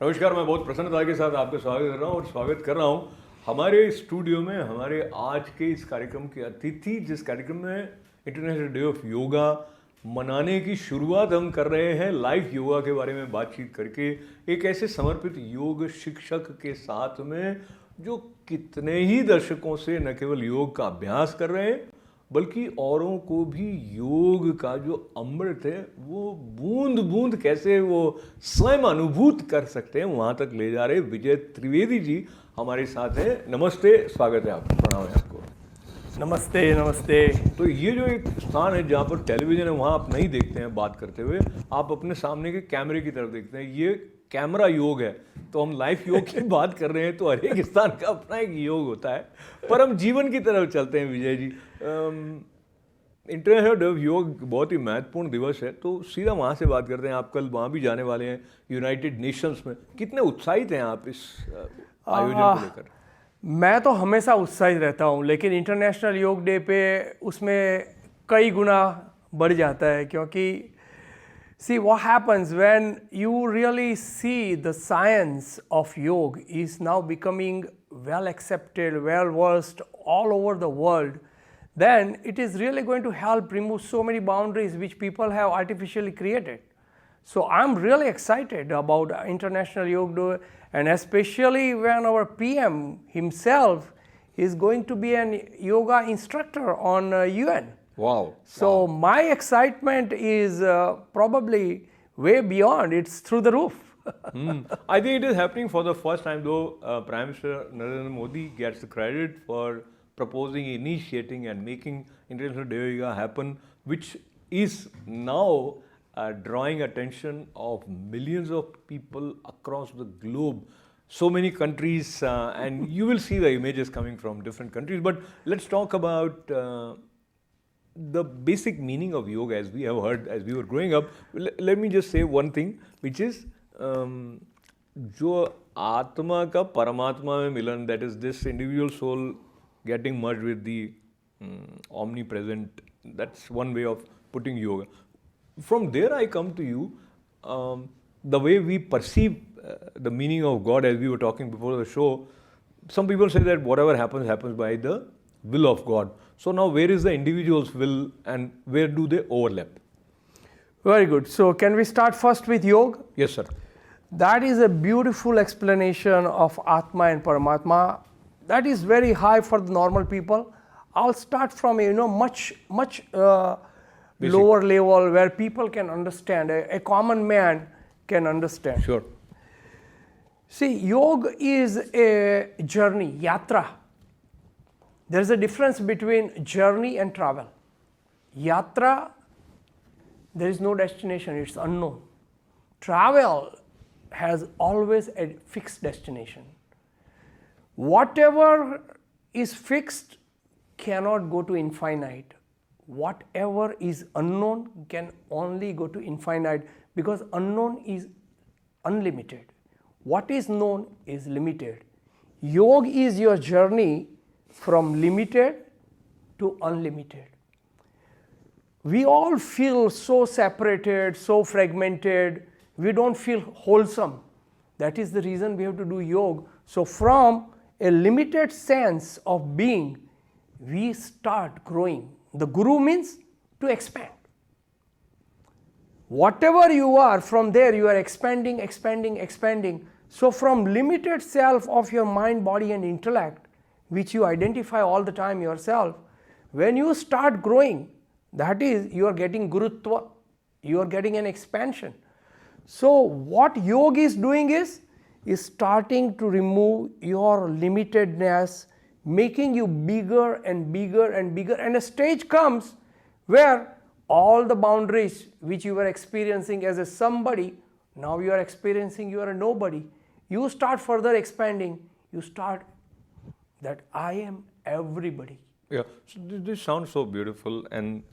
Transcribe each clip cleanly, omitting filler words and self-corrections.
नमस्कार। मैं बहुत प्रसन्नता के साथ आपका स्वागत कर रहा हूँ और स्वागत कर रहा हूँ हमारे स्टूडियो में हमारे आज के इस कार्यक्रम के अतिथि, जिस कार्यक्रम में इंटरनेशनल डे ऑफ योगा मनाने की शुरुआत हम कर रहे हैं लाइव योगा के बारे में बातचीत करके एक ऐसे समर्पित योग शिक्षक के साथ में जो कितने ही दशकों से न केवल योग का अभ्यास कर रहे हैं बल्कि औरों को भी योग का जो अमृत है वो बूंद बूंद कैसे वो स्वयं अनुभूत कर सकते हैं वहाँ तक ले जा रहे विजय त्रिवेदी जी हमारे साथ हैं। नमस्ते, स्वागत है आपका, प्रणाम है आपको। नमस्ते नमस्ते। तो ये जो एक स्थान है जहाँ पर टेलीविज़न है वहाँ आप नहीं देखते हैं बात करते हुए, आप अपने सामने के कैमरे की तरफ देखते हैं। ये कैमरा योग है, तो हम लाइव योग की बात कर रहे हैं तो हर एक स्थान का अपना एक योग होता है, पर हम जीवन की तरफ चलते हैं। Vijay ji, international day of योग बहुत ही महत्वपूर्ण दिवस है, तो सीधा वहाँ से बात करते हैं। आप कल वहाँ भी जाने वाले हैं यूनाइटेड नेशंस में, कितने उत्साहित हैं आप इस आयोजन को लेकर? मैं तो हमेशा उत्साहित रहता हूँ, लेकिन इंटरनेशनल योग डे पे उसमें कई गुना बढ़ जाता है, क्योंकि see what happens when you really see the science of yoga is now becoming well accepted, well versed all over the world, then it is really going to help remove so many boundaries which people have artificially created. So I'm really excited about International Yoga Day, and especially when our PM himself is going to be an yoga instructor on UN. Wow. So my excitement is probably way beyond, it's through the roof. I think it is happening for the first time, though Prime Minister Narendra Modi gets the credit for proposing, initiating and making International Day of Yoga happen, which is now drawing attention of millions of people across the globe. So many countries, and you will see the images coming from different countries. But let's talk about the basic meaning of yoga as we have heard as we were growing up. Let me just say one thing, which is जो आत्मा का परमात्मा में मिलन, that is this individual soul getting merged with the omnipresent. That's one way of putting yoga. From there I come to you, the way we perceive the meaning of God, as we were talking before the show. Some people say that whatever happens, happens by the will of God. So now where is the individual's will and where do they overlap? Very good. So can we start first with yoga? Yes, sir. That is a beautiful explanation of Atma and Paramatma. That is very high for the normal people. I'll start from much lower level where people can understand, a common man can understand. Sure. See, yoga is a journey, yatra. There is a difference between journey and travel. Yatra, there is no destination, it's unknown. Travel has always a fixed destination. Whatever is fixed cannot go to infinite. Whatever is unknown can only go to infinite, because unknown is unlimited. What is known is limited. Yoga is your journey from limited to unlimited. We all feel so separated, so fragmented. We don't feel wholesome. That is the reason we have to do yoga. So from a limited sense of being, we start growing. The guru means to expand. Whatever you are, from there you are expanding, expanding, expanding. So from limited self of your mind, body and intellect, which you identify all the time yourself, when you start growing, that is, you are getting gurutva, you are getting an expansion. So what yoga is doing is starting to remove your limitedness, making you bigger and bigger and bigger, and a stage comes where all the boundaries which you were experiencing as a somebody, now you are experiencing you are a nobody. You start further expanding, you start that I am everybody. Yeah, so this sounds so beautiful, and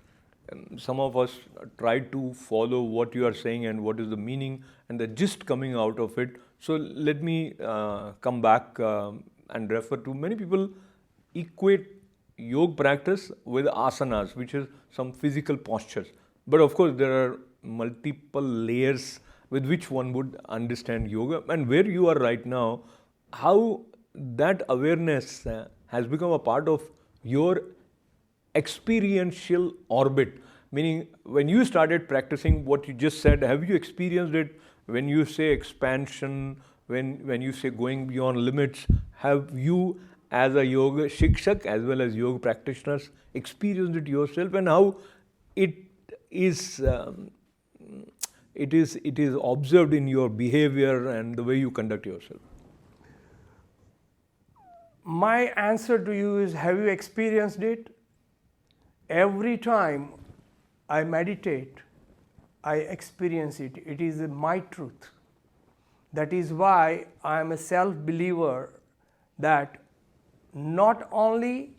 some of us try to follow what you are saying and what is the meaning and the gist coming out of it. So let me come back and refer to many people equate yoga practice with asanas, which is some physical postures. But of course, there are multiple layers with which one would understand yoga, and where you are right now, how that awareness has become a part of your experiential orbit. Meaning, when you started practicing what you just said, have you experienced it? When you say expansion, when you say going beyond limits, have you as a yoga shikshak as well as yoga practitioners experienced it yourself, and how it is it is observed in your behavior and the way you conduct yourself? My answer to you is, have you experienced it? Every time I meditate, I experience it. It is my truth. That is why I am a self-believer that not only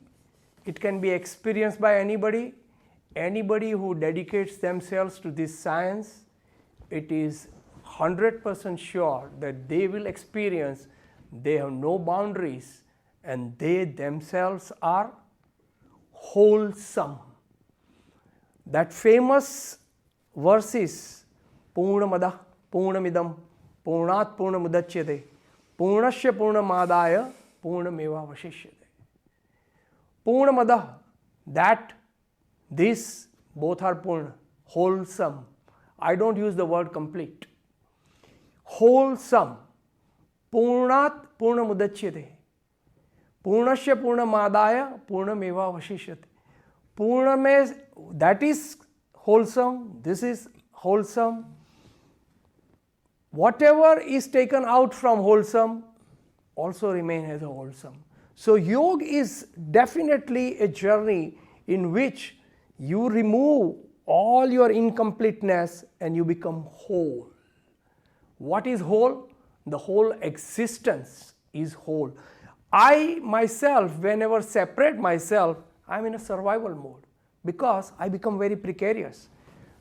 it can be experienced by anybody who dedicates themselves to this science, it is 100% sure that they will experience they have no boundaries and they themselves are wholesome. That famous verses, Purnamadah Purnamidam Purnat Purnamudachyate Purnasya Purnamadaya Purnameva Vashishyate. Purnamadah, that, this, both are Purna, wholesome. I don't use the word complete. Wholesome. Purnat Purnamudachyate Purnasya Purnamadaya Purnameva Vashishyate. Purna means that is wholesome, this is wholesome. Whatever is taken out from wholesome also remain as a wholesome. So yoga is definitely a journey in which you remove all your incompleteness and you become whole. What is whole? The whole existence is whole. I myself, whenever separate myself, I am in a survival mode because I become very precarious.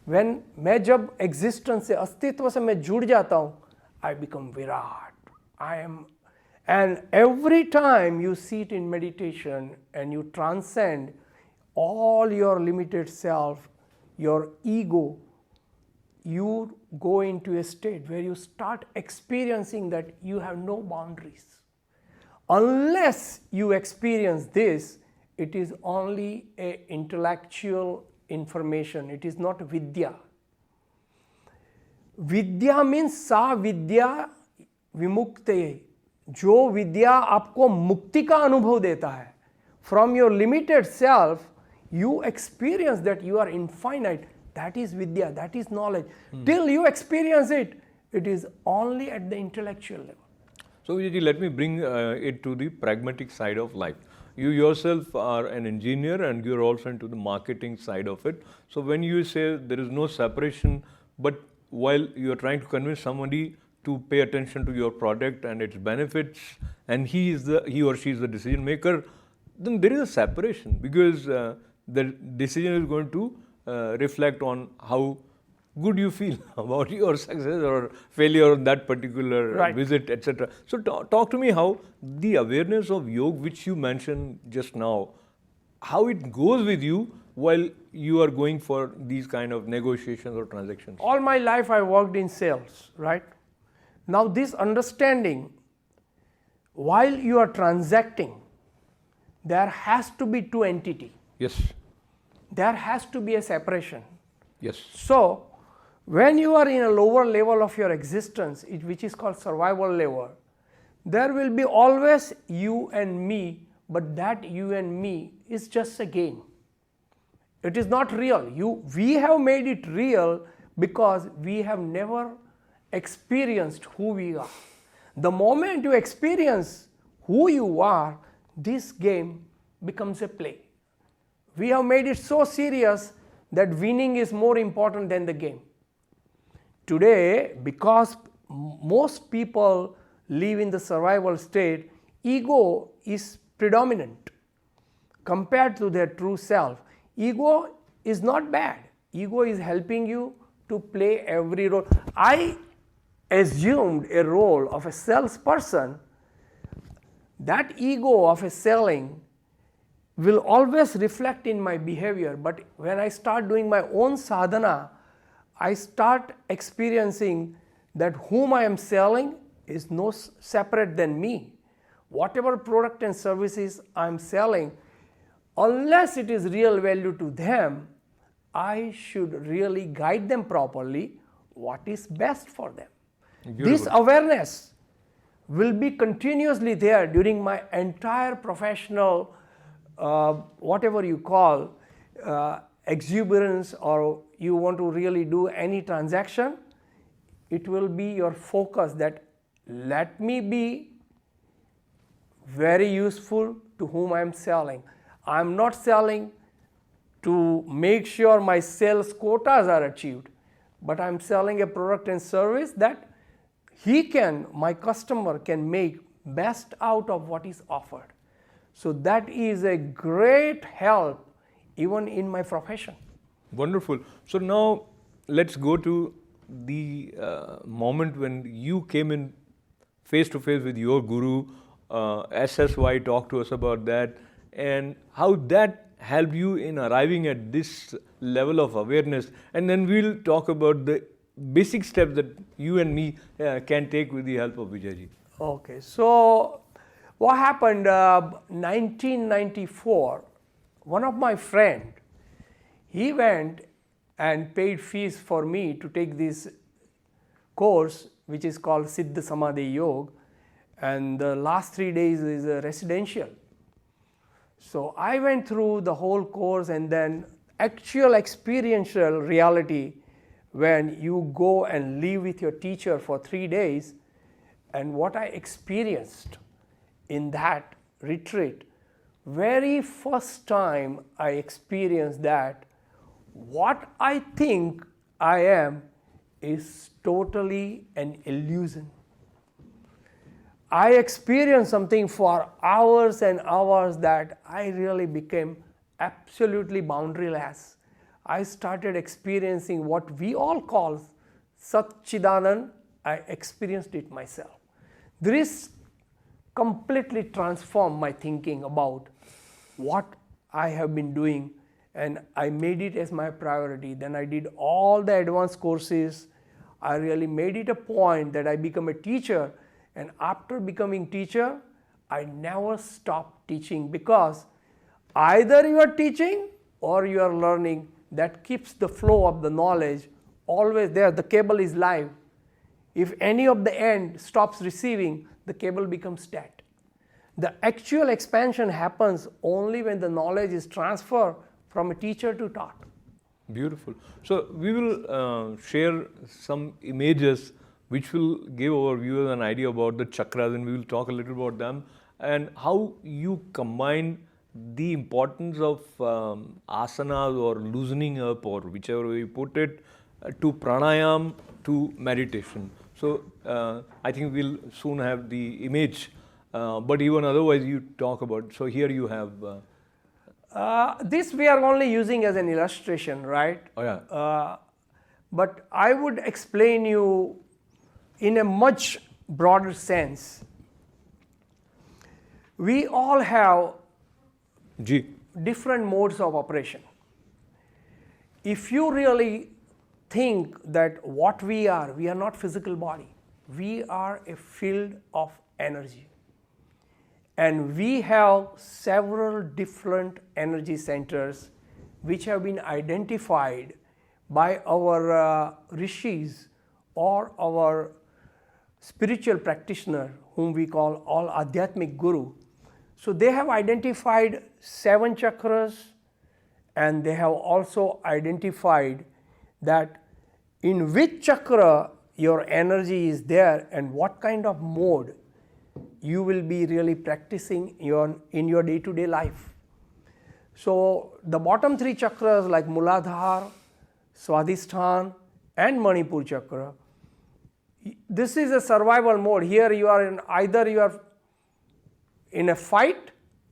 When मैं जब existence से अस्तित्व से मैं जुड़ जाता हूँ, I become virat. I am, and every time you sit in meditation and you transcend all your limited self, your ego, you go into a state where you start experiencing that you have no boundaries. Unless you experience this, it is only a intellectual information. It is not vidya. Vidya means sa vidya vimukte. जो विद्या आपको मुक्ति का अनुभव देता है. From your limited self, you experience that you are infinite. That is vidya, that is knowledge. Till you experience it, it is only at the intellectual level. So Vijayji, let me bring it to the pragmatic side of life. You yourself are an engineer and you're also into the marketing side of it. So when you say there is no separation, but while you're trying to convince somebody to pay attention to your product and its benefits, and he or she is the decision maker, then there is a separation, because the decision is going to reflect on how good you feel about your success or failure on that particular visit, etc. So talk to me how the awareness of yoga, which you mentioned just now, how it goes with you while you are going for these kind of negotiations or transactions. All my life I worked in sales, right? Now this understanding, while you are transacting, there has to be two entities. Yes. There has to be a separation. Yes. So when you are in a lower level of your existence, which is called survival level, there will be always you and me, but that you and me is just a game. It is not real. We have made it real because we have never experienced who we are. The moment you experience who you are, this game becomes a play. We have made it so serious that winning is more important than the game. Today, because most people live in the survival state, ego is predominant compared to their true self. Ego is not bad. Ego is helping you to play every role. I assumed a role of a salesperson. That ego of a selling will always reflect in my behavior, but when I start doing my own sadhana, I start experiencing that whom I am selling is no separate than me. Whatever product and services I am selling, unless it is real value to them, I should really guide them properly what is best for them. This awareness will be continuously there during my entire professional, whatever you call, exuberance, or you want to really do any transaction. It will be your focus that let me be very useful to whom I am selling. I am not selling to make sure my sales quotas are achieved, but I am selling a product and service that my customer can make best out of what is offered. So that is a great help even in my profession. Wonderful. So now let's go to the moment when you came in face to face with your guru. SSY, talk to us about that and how that helped you in arriving at this level of awareness. And then we'll talk about the basic steps that you and me can take with the help of Vijayji. Okay, so what happened, 1994, one of my friend, he went and paid fees for me to take this course which is called Siddha Samadhi Yoga, and the last 3 days is residential. So I went through the whole course, and then actual experiential reality when you go and live with your teacher for 3 days, and what I experienced in that retreat, very first time I experienced that what I think I am is totally an illusion. I experienced something for hours and hours that I really became absolutely boundaryless. I started experiencing what we all call Satchidanand. I experienced it myself. This completely transformed my thinking about what I have been doing, and I made it as my priority. Then I did all the advanced courses. I really made it a point that I become a teacher, and after becoming teacher, I never stopped teaching, because either you are teaching or you are learning. That keeps the flow of the knowledge always there. The cable is live. If any of the end stops receiving, the cable becomes dead. The actual expansion happens only when the knowledge is transferred from a teacher to taught. Beautiful. So we will share some images which will give our viewers an idea about the chakras, and we will talk a little about them and how you combine the importance of asanas or loosening up, or whichever way you put it, to pranayam, to meditation. So I think we'll soon have the image, but even otherwise you talk about. So here you have. This we are only using as an illustration, right? Oh yeah. But I would explain you in a much broader sense. We all have different modes of operation. If you really think that what we are not physical body. We are a field of energy. And we have several different energy centers which have been identified by our rishis or our spiritual practitioner, whom we call all Adhyatmic Guru. So they have identified 7 chakras, and they have also identified that in which chakra your energy is there and what kind of mode you will be really practicing in your day-to-day life. So the bottom 3 chakras like Muladhara, Swadhisthana and Manipur chakra, this is a survival mode. Here you are either you are in a fight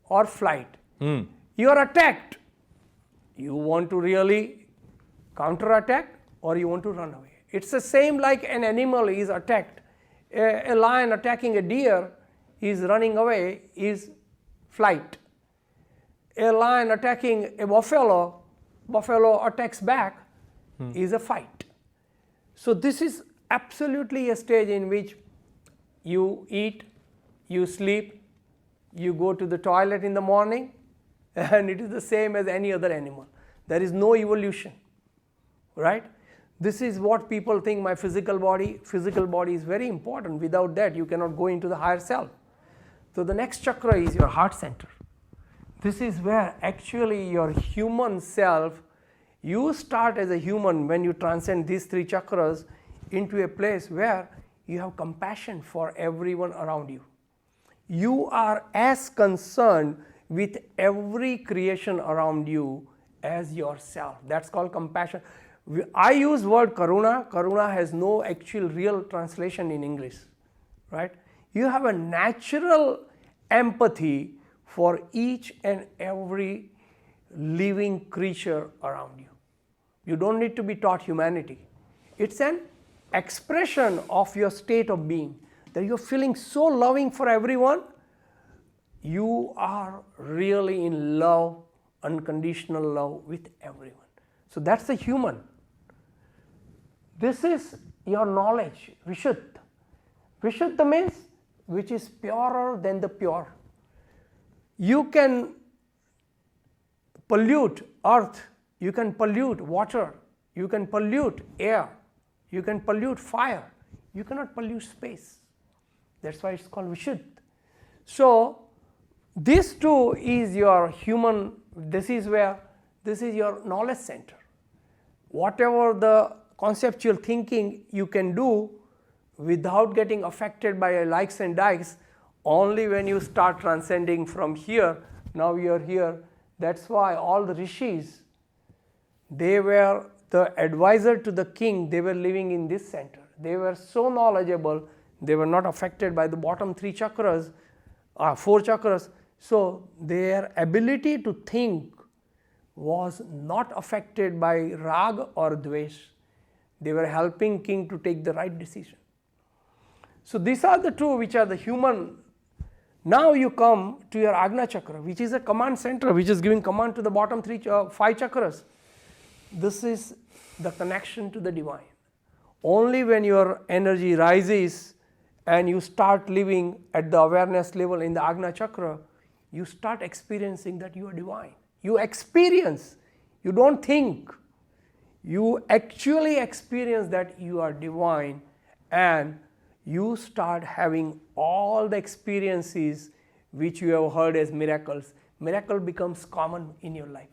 or flight. You are attacked. You want to really counter-attack or you want to run away. It's the same like an animal is attacked. A lion attacking a deer is running away, is flight. A lion attacking a buffalo attacks back, is a fight. So this is absolutely a stage in which you eat, you sleep, you go to the toilet in the morning, and it is the same as any other animal. There is no evolution, right? This is what people think my physical body is very important. Without that, you cannot go into the higher self. So the next chakra is your heart center. This is where actually your human self, you start as a human when you transcend these three chakras into a place where you have compassion for everyone around you. You are as concerned with every creation around you as yourself. That's called compassion. I use word karuna. Karuna has no actual real translation in English, right? You have a natural empathy for each and every living creature around you. You don't need to be taught humanity. It's an expression of your state of being, that you're feeling so loving for everyone. You are really in love, unconditional love with everyone. So that's the human. This is your knowledge, Vishuddha. Vishuddha means which is purer than the pure. You can pollute earth, you can pollute water, you can pollute air, you can pollute fire, you cannot pollute space. That's why it's called Vishuddha. So this too is your human, this is your knowledge center. Whatever the conceptual thinking you can do without getting affected by likes and dislikes, only when you start transcending from here. Now you are here. That's why all the rishis, they were the advisor to the king, they were living in this center. They were so knowledgeable, they were not affected by the bottom three chakras, four chakras. So their ability to think was not affected by rag or dvesh. They were helping king to take the right decision. So these are the two which are the human. Now you come to your Agna chakra, which is a command center, which is giving command to the bottom five chakras. This is the connection to the divine. Only when your energy rises and you start living at the awareness level in the Agna chakra, you start experiencing that you are divine. You experience, you don't think. You actually experience that you are divine, and you start having all the experiences which you have heard as miracles. Miracle becomes common in your life.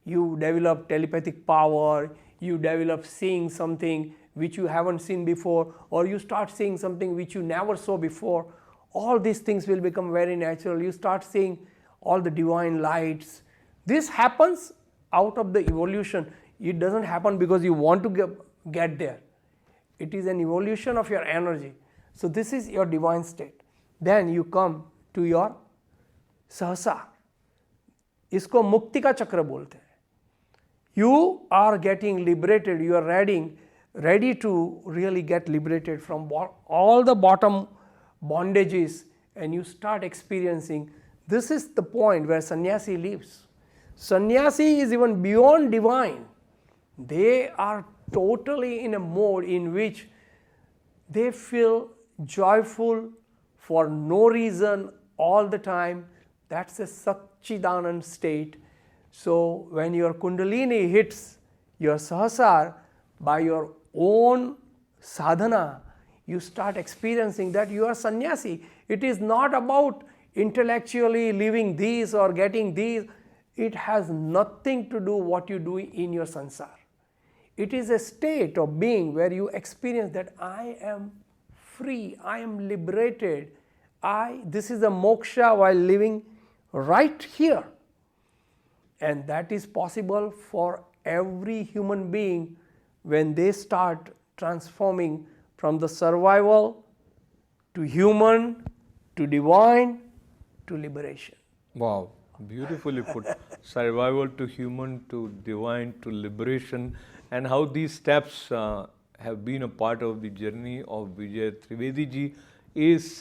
You develop telepathic power, you develop seeing something which you haven't seen before, or you start seeing something which you never saw before. All these things will become very natural. You start seeing all the divine lights. This happens out of the evolution. It doesn't happen because you want to get there. It is an evolution of your energy. So this is your divine state. Then you come to your सहसा. इसको मुक्ति का चक्र बोलते हैं. You are getting liberated. You are ready to really get liberated from all the bottom bondages, and you start experiencing. This is the point where sannyasi lives. Sannyasi is even beyond divine. They are totally in a mode in which they feel joyful for no reason all the time. That's a Satchidanand state. So when your Kundalini hits your Sahasar by your own sadhana, you start experiencing that you are sannyasi. It is not about intellectually living these or getting these. It has nothing to do what you do in your sansar. It is a state of being where you experience that I am free, I am liberated. This is a moksha while living right here. And that is possible for every human being when they start transforming from the survival to human to divine to liberation. Wow, beautifully put. Survival to human to divine to liberation, and how these steps have been a part of the journey of Vijay Trivedi ji is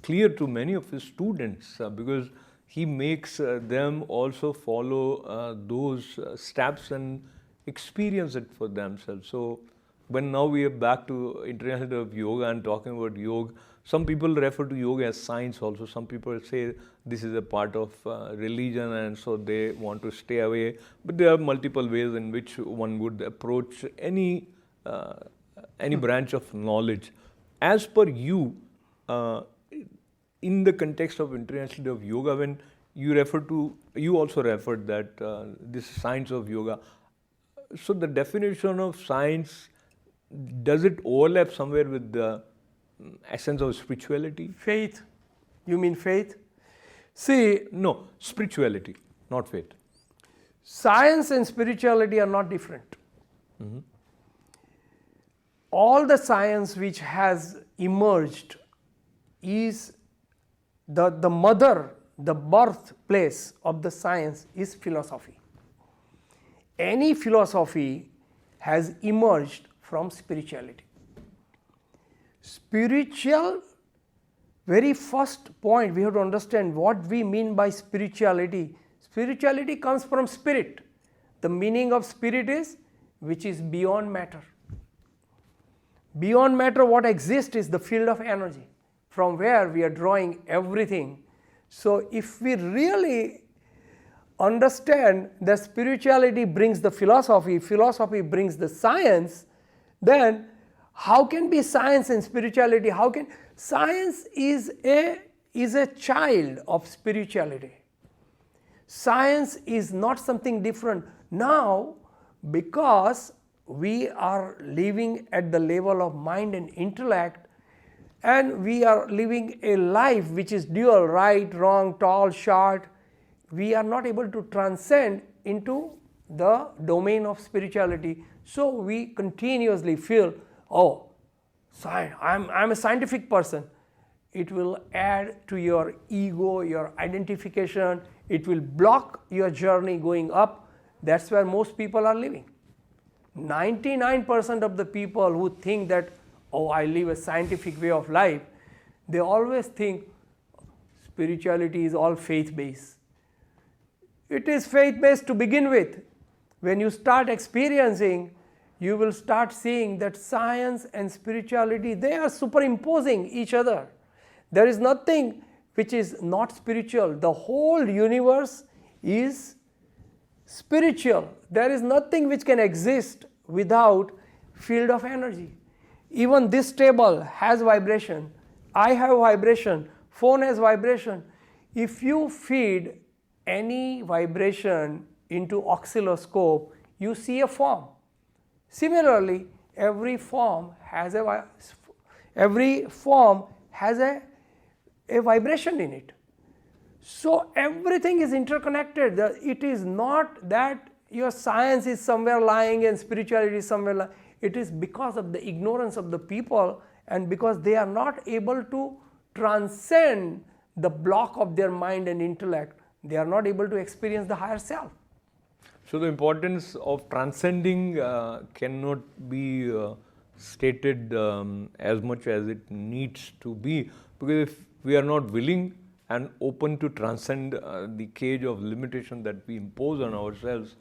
clear to many of his students because he makes them also follow those steps and experience it for themselves. So when now we are back to International Day of Yoga and talking about yoga, some people refer to yoga as science also. Some people say this is a part of religion and so they want to stay away. But there are multiple ways in which one would approach any branch of knowledge. As per you, in the context of International Day of Yoga, when you also referred that this science of yoga. So the definition of science, does it overlap somewhere with the essence of spirituality? Faith. You mean faith? See, No, spirituality, not faith. science and spirituality are not different. All the science which has emerged is the mother, the birthplace of the science is philosophy. Any philosophy has emerged from spirituality. Spiritual, very first point we have to understand what we mean by spirituality. Spirituality comes from spirit. The meaning of spirit is which is beyond matter. Beyond matter, what exists is the field of energy from where we are drawing everything. So if we really understand that spirituality brings the philosophy, philosophy brings the science, then how can be science and spirituality? How can science is a child of spirituality. Science is not something different. Now, because we are living at the level of mind and intellect, and we are living a life which is dual, right, wrong, tall, short, we are not able to transcend into the domain of spirituality. So we continuously feel, oh, I'm a scientific person. It will add to your ego, your identification. It will block your journey going up. That's where most people are living. 99% of the people who think that, oh, I live a scientific way of life, they always think spirituality is all faith-based. It is faith-based to begin with. When you start experiencing, you will start seeing that science and spirituality, they are superimposing each other. There is nothing which is not spiritual. The whole universe is spiritual. There is nothing which can exist without field of energy. Even this table has vibration. I have vibration. Phone has vibration. If you feed any vibration into oscilloscope, you see a form. Similarly, every form has a vibration in it. So everything is interconnected. It is not that your science is somewhere lying and spirituality is somewhere lying. It is because of the ignorance of the people and because they are not able to transcend the block of their mind and intellect. They are not able to experience the higher self. So the importance of transcending cannot be stated as much as it needs to be, because if we are not willing and open to transcend the cage of limitation that we impose on ourselves,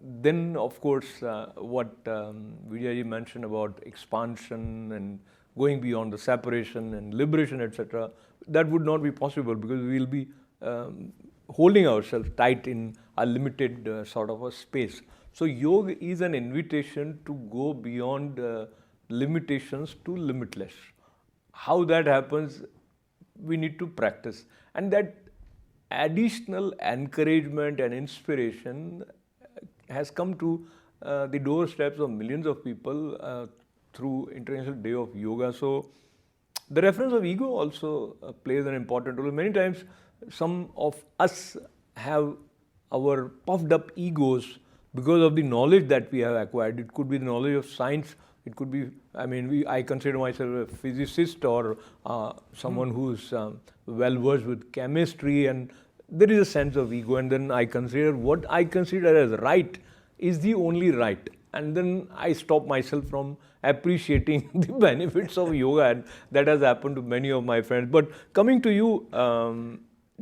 then of course what Vijayji mentioned about expansion and going beyond the separation and liberation, etc., that would not be possible, because we will be holding ourselves tight in a limited sort of a space. So yoga is an invitation to go beyond limitations to limitless. How that happens, we need to practice, and that additional encouragement and inspiration has come to the doorsteps of millions of people through International Day of Yoga. So the reference of ego also plays an important role. Many times some of us have our puffed up egos because of the knowledge that we have acquired. It could be the knowledge of science. It could be, I consider myself a physicist or someone who's well versed with chemistry, and there is a sense of ego, and then I consider what I consider as right is the only right, and then I stop myself from appreciating the benefits of yoga, and that has happened to many of my friends. But coming to you,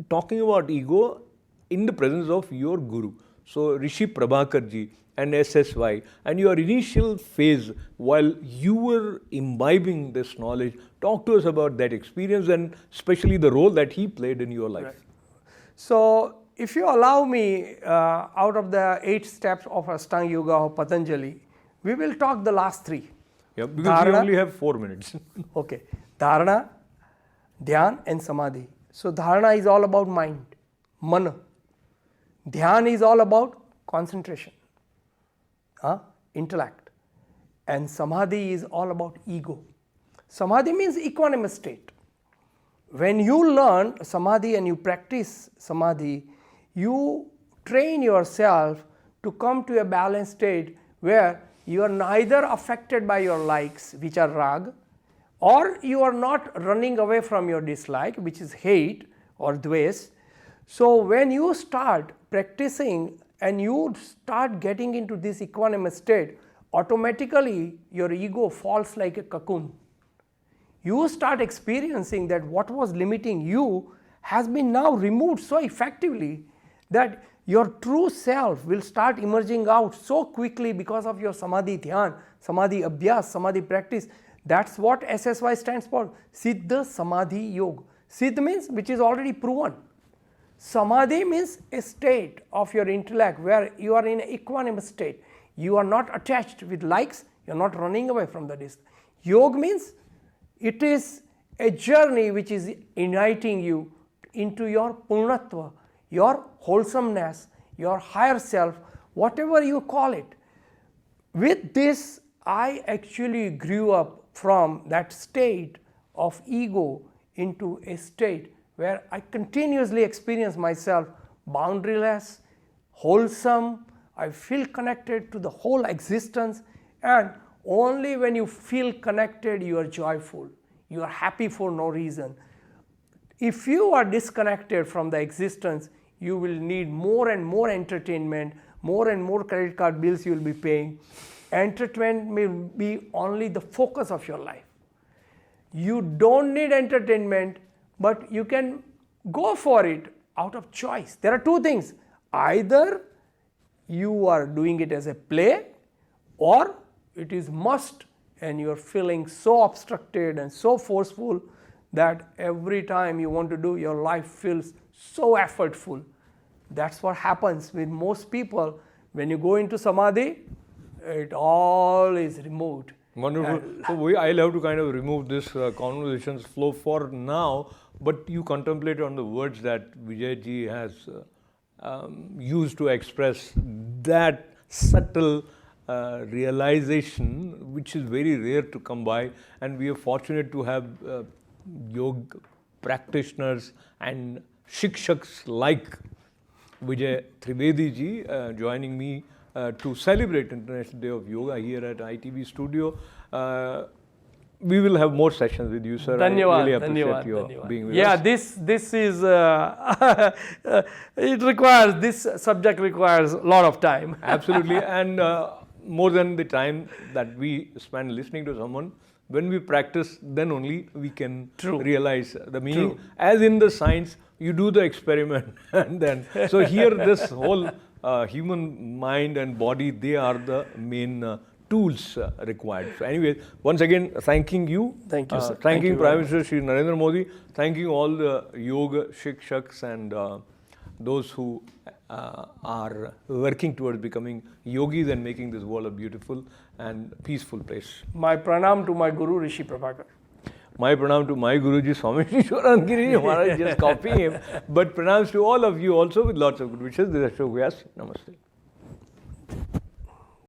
talking about ego in the presence of your guru. So Rishi Prabhakar ji and SSY, and your initial phase while you were imbibing this knowledge, talk to us about that experience and especially the role that he played in your life. Right. So, if you allow me, out of the 8 steps of Ashtanga Yoga of Patanjali, we will talk the last 3. Yeah, because we only have 4 minutes. Okay. Dharana, Dhyan and Samadhi. So, Dharana is all about mind, Mana. Dhyan is all about concentration, intellect. And Samadhi is all about ego. Samadhi means equanimous state. When you learn Samadhi and you practice Samadhi, you train yourself to come to a balanced state where you are neither affected by your likes, which are rag, or you are not running away from your dislike, which is hate or dves. So, when you start practicing and you start getting into this equanimous state, automatically your ego falls like a cocoon. You start experiencing that what was limiting you has been now removed so effectively that your true self will start emerging out so quickly because of your Samadhi Dhyan, Samadhi Abhyas, Samadhi practice. That's what SSY stands for, Siddha Samadhi Yoga. Siddha means which is already proven. Samadhi means a state of your intellect where you are in an equanimous state. You are not attached with likes, you are not running away from the disk. Yoga means it is a journey which is uniting you into your Purnatva, your wholesomeness, your higher self, whatever you call it. With this, I actually grew up from that state of ego into a state where I continuously experience myself boundaryless, wholesome, I feel connected to the whole existence, and only when you feel connected you are joyful, you are happy for no reason. If you are disconnected from the existence, you will need more and more entertainment, more and more credit card bills you will be paying. Entertainment may be only the focus of your life. You don't need entertainment, but you can go for it out of choice. There are 2 things. Either you are doing it as a play, or it is must and you are feeling so obstructed and so forceful that every time you want to do, your life feels so effortful. That's what happens with most people. When you go into Samadhi, it all is removed. Wonderful. So I'll have to kind of remove this conversation's flow for now, but you contemplate on the words that Vijay ji has used to express that subtle realization, which is very rare to come by, and we are fortunate to have yoga practitioners and shikshaks like Vijay Trivedi ji joining me to celebrate International Day of Yoga here at ITV studio. We will have more sessions with you, sir. Dhanyavad, I really appreciate your dhanyavad. being with Yeah, us. this is it requires, this subject requires a lot of time. Absolutely, and more than the time that we spend listening to someone, when we practice, then only we can realize the meaning. True. As in the science, you do the experiment, and then so here this whole human mind and body, they are the main tools required. So anyways, once again, thanking you. Thank you, sir. Thank Thanking you Prime very Minister Shri Narendra Modi. Thanking all the yoga shikshaks and those who are working towards becoming yogis and making this world a beautiful and peaceful place. My pranam to my Guru Rishi Prabhakar. My pranam to my Guruji Swami Shishwaran Giri Maharaj, just copying him. But pranams to all of you also with lots of good wishes. This is Ashok Vyas. Namaste.